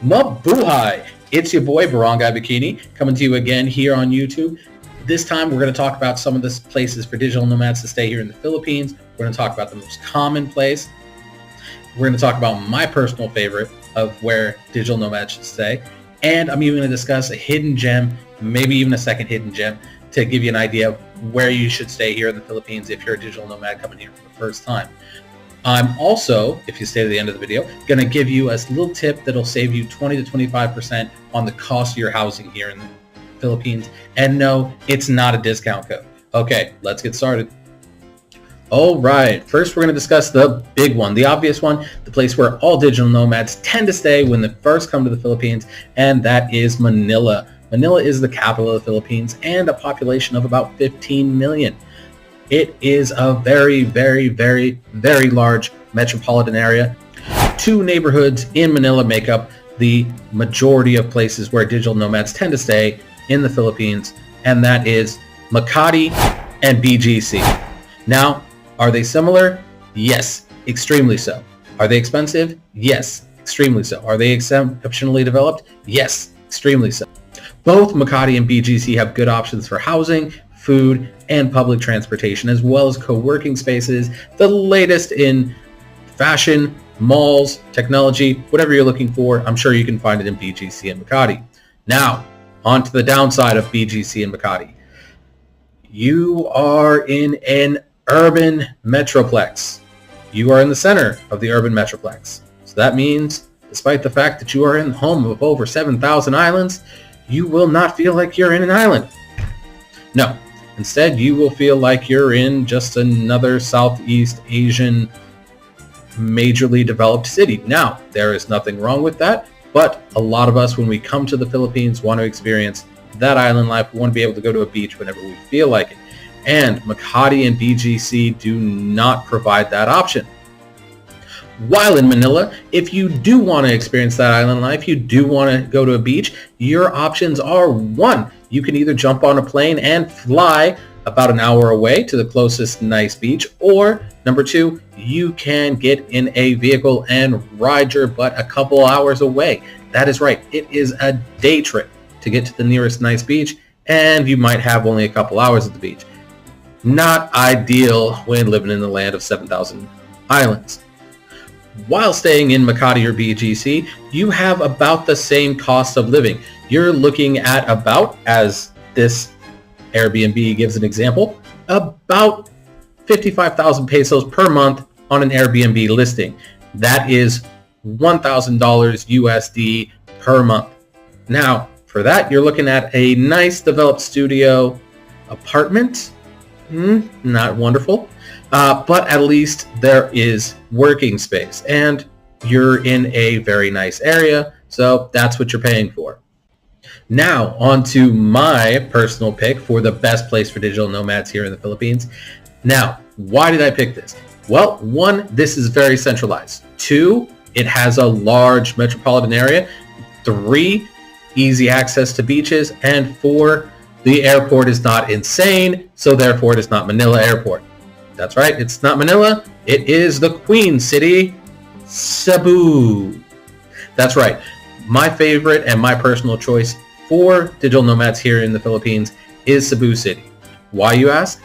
Mabuhay! It's your boy Barangay Bikini coming to you again here on YouTube. This time we're going to talk about some of the places for digital nomads to stay here in the Philippines. We're going to talk about the most common place. We're going to talk about my personal favorite of where digital nomads should stay. And I'm even going to discuss a hidden gem, maybe even a second hidden gem, to give you an idea of where you should stay here in the Philippines if you're a digital nomad coming here for the first time. I'm also, if you stay to the end of the video, going to give you a little tip that'll save you 20 to 25% on the cost of your housing here in the Philippines. And no, it's not a discount code. Okay, let's get started. All right, first we're going to discuss the big one, the obvious one, the place where all digital nomads tend to stay when they first come to the Philippines, and that is Manila. Manila is the capital of the Philippines and a population of about 15 million. It is a very, very, very, very large metropolitan area. Two neighborhoods in Manila make up the majority of places where digital nomads tend to stay in the Philippines, and that is Makati and BGC. Now, are they similar? Yes, extremely so. Are they expensive? Yes, extremely so. Are they exceptionally developed? Yes, extremely so. Both Makati and BGC have good options for housing, food, and public transportation, as well as co-working spaces, the latest in fashion, malls, technology, whatever you're looking for. I'm sure you can find it in BGC and Makati. Now, on to the downside of BGC and Makati. You are in an urban metroplex. You are in the center of the urban metroplex. So that means, despite the fact that you are in the home of over 7,000 islands, you will not feel like you're in an island. No. Instead, you will feel like you're in just another Southeast Asian majorly developed city. Now, there is nothing wrong with that, but a lot of us, when we come to the Philippines, want to experience that island life. We want to be able to go to a beach whenever we feel like it. And Makati and BGC do not provide that option. While in Manila, if you do want to experience that island life, you do want to go to a beach, your options are: one, you can either jump on a plane and fly about an hour away to the closest nice beach, or number two, you can get in a vehicle and ride your butt a couple hours away. That is right, it is a day trip to get to the nearest nice beach, and you might have only a couple hours at the beach. Not ideal when living in the land of 7,000 islands. While staying in Makati or BGC, you have about the same cost of living. You're looking at about, as this Airbnb gives an example, about 55,000 pesos per month on an Airbnb listing. That is $1,000 USD per month. Now, for that, you're looking at a nice developed studio apartment. Not wonderful. But at least there is working space, and you're in a very nice area, so that's what you're paying for. Now, on to my personal pick for the best place for digital nomads here in the Philippines. Now, why did I pick this? Well, one, this is very centralized. Two, it has a large metropolitan area. Three, easy access to beaches. And four, the airport is not insane, so therefore it is not Manila Airport. That's right, it's not Manila, it is the Queen City, Cebu. That's right, my favorite and my personal choice for digital nomads here in the Philippines is Cebu City. Why, you ask?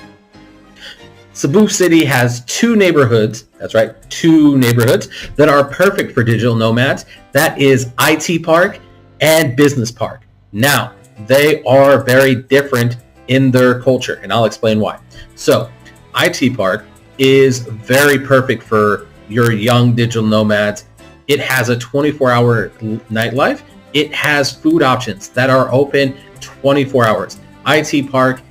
Cebu City has two neighborhoods, that's right, two neighborhoods that are perfect for digital nomads. That is IT Park and Business Park. Now, they are very different in their culture, and I'll explain why. So, IT Park is very perfect for your young digital nomads. It has a 24-hour nightlife. It has food options that are open 24 hours. IT Park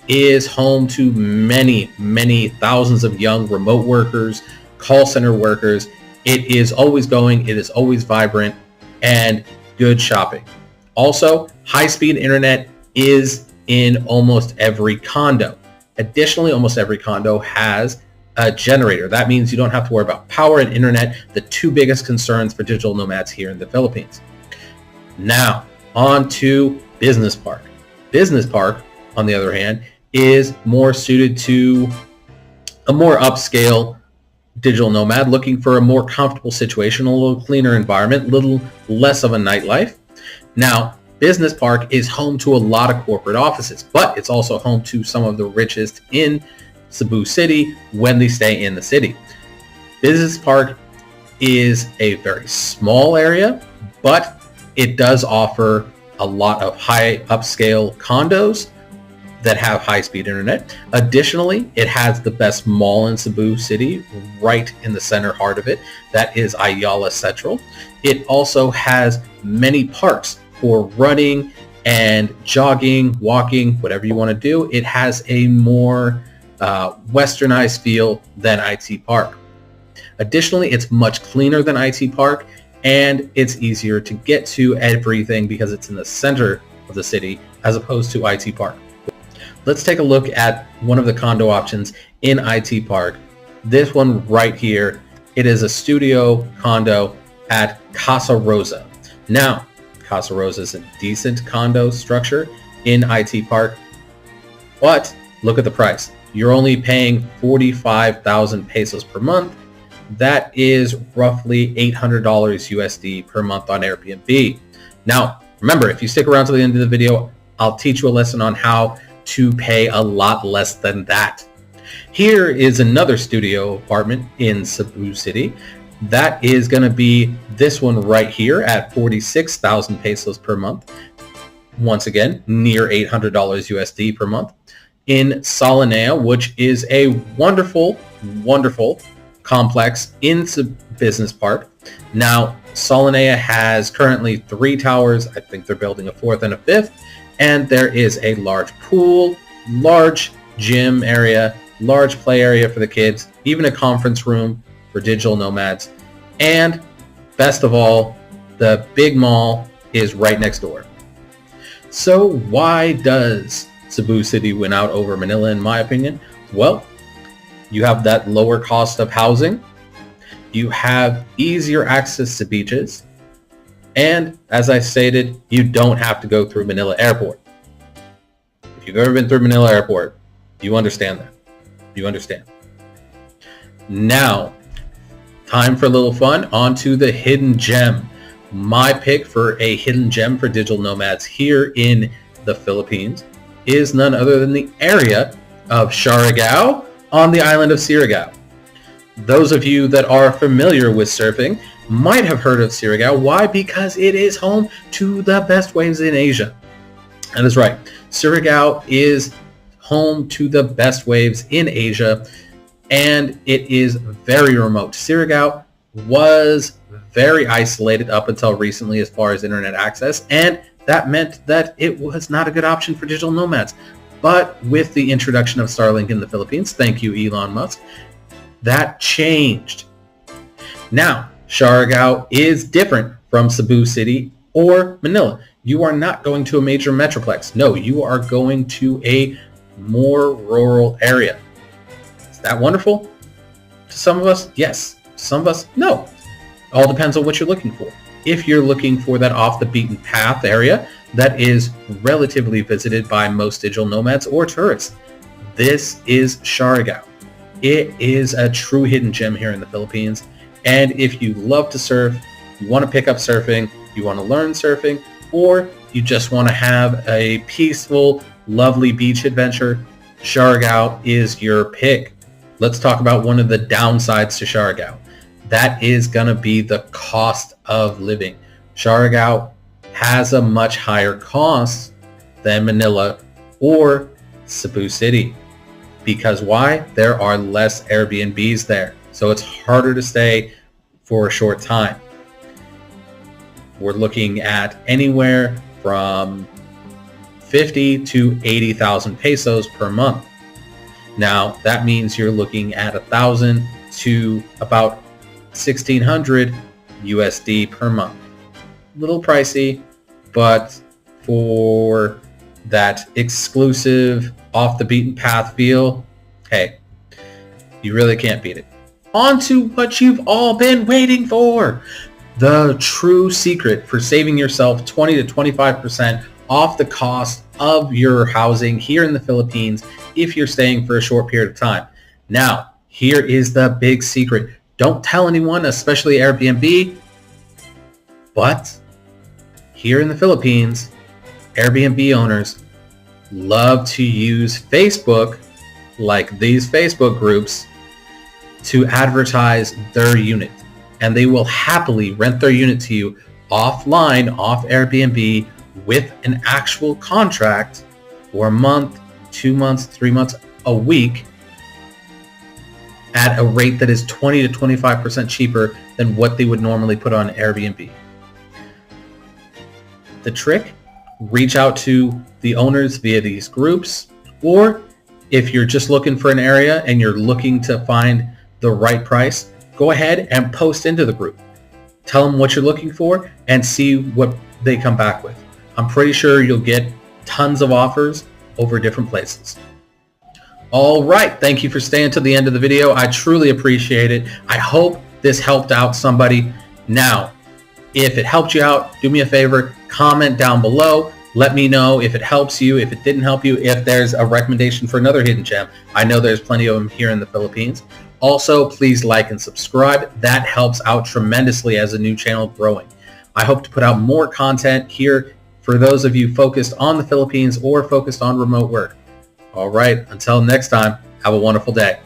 is home to many, many thousands of young remote workers, call center workers. It is always going, it is always vibrant, and good shopping. Also, high-speed internet is in almost every condo. Additionally, almost every condo has a generator. That means you don't have to worry about power and internet, the two biggest concerns for digital nomads here in the Philippines. Now, on to Business Park. Business Park, on the other hand, is more suited to a more upscale digital nomad looking for a more comfortable situation, a little cleaner environment, a little less of a nightlife. Now, Business Park is home to a lot of corporate offices, but it's also home to some of the richest in Cebu City when they stay in the city. Business Park is a very small area, but it does offer a lot of high upscale condos that have high-speed internet. Additionally, it has the best mall in Cebu City, right in the center heart of it. That is Ayala Central. It also has many parks for running and jogging, walking, whatever you want to do. It has a more westernized feel than IT Park. Additionally, it's much cleaner than IT Park, and it's easier to get to everything because it's in the center of the city as opposed to IT Park. Let's take a look at one of the condo options in IT Park. This one right here, it is a studio condo at Casa Rosa. Now, Casa Rosa is a decent condo structure in IT Park, but look at the price. You're only paying 45,000 pesos per month. That is roughly $800 USD per month on Airbnb. Now, remember, if you stick around to the end of the video, I'll teach you a lesson on how to pay a lot less than that. Here is another studio apartment in Cebu City. That is going to be this one right here at 46,000 pesos per month. Once again, near $800 USD per month. In Solanea, which is a wonderful, wonderful complex in Business Park. Now, Solanea has currently 3 towers. I think they're building a 4th and a 5th. And there is a large pool, large gym area, large play area for the kids, even a conference room for digital nomads. And best of all, the big mall is right next door. So why does Cebu City win out over Manila, in my opinion? Well, you have that lower cost of housing, you have easier access to beaches, and as I stated, you don't have to go through Manila Airport. If you've ever been through Manila Airport, you understand that. You understand. Now, time for a little fun. On to the hidden gem. My pick for a hidden gem for digital nomads here in the Philippines is none other than the area of Siargao on the island of Siargao. Those of you that are familiar with surfing might have heard of Siargao. Why? Because it is home to the best waves in Asia. That is right. Siargao is home to the best waves in Asia, and it is very remote. Siargao was very isolated up until recently as far as internet access, and that meant that it was not a good option for digital nomads. But with the introduction of Starlink in the Philippines, thank you Elon Musk, that changed. Now, Siargao is different from Cebu City or Manila. You are not going to a major metroplex. No, you are going to a more rural area. Is that wonderful? To some of us, yes. To some of us, no. All depends on what you're looking for. If you're looking for that off the beaten path area that is relatively visited by most digital nomads or tourists, this is Siargao. It is a true hidden gem here in the Philippines. And if you love to surf, you want to pick up surfing, you want to learn surfing, or you just want to have a peaceful, lovely beach adventure, Siargao is your pick. Let's talk about one of the downsides to Siargao. That is going to be the cost of living. Siargao has a much higher cost than Manila or Cebu City. Because why? There are less Airbnbs there. So it's harder to stay for a short time. We're looking at anywhere from 50 to 80,000 pesos per month. Now, that means you're looking at 1,000 to about 1,600 USD per month. A little pricey, but for that exclusive, off the beaten path feel, hey, you really can't beat it. On to what you've all been waiting for. The true secret for saving yourself 20 to 25% off the cost of your housing here in the Philippines if you're staying for a short period of time. Now, here is the big secret. Don't tell anyone, especially Airbnb, but here in the Philippines, Airbnb owners love to use Facebook, like these Facebook groups, to advertise their unit. And they will happily rent their unit to you offline, off Airbnb, with an actual contract for a month, 2 months, 3 months, a week, at a rate that is 20 to 25% cheaper than what they would normally put on Airbnb. The trick, reach out to the owners via these groups, or if you're just looking for an area and you're looking to find the right price, go ahead and post into the group. Tell them what you're looking for and see what they come back with. I'm pretty sure you'll get tons of offers over different places. All right, thank you for staying to the end of the video. I truly appreciate it. I hope this helped out somebody. Now, if it helped you out, do me a favor, comment down below. Let me know if it helps you, if it didn't help you, if there's a recommendation for another hidden gem. I know there's plenty of them here in the Philippines. Also, please like and subscribe. That helps out tremendously as a new channel growing. I hope to put out more content here for those of you focused on the Philippines or focused on remote work. All right, until next time, have a wonderful day.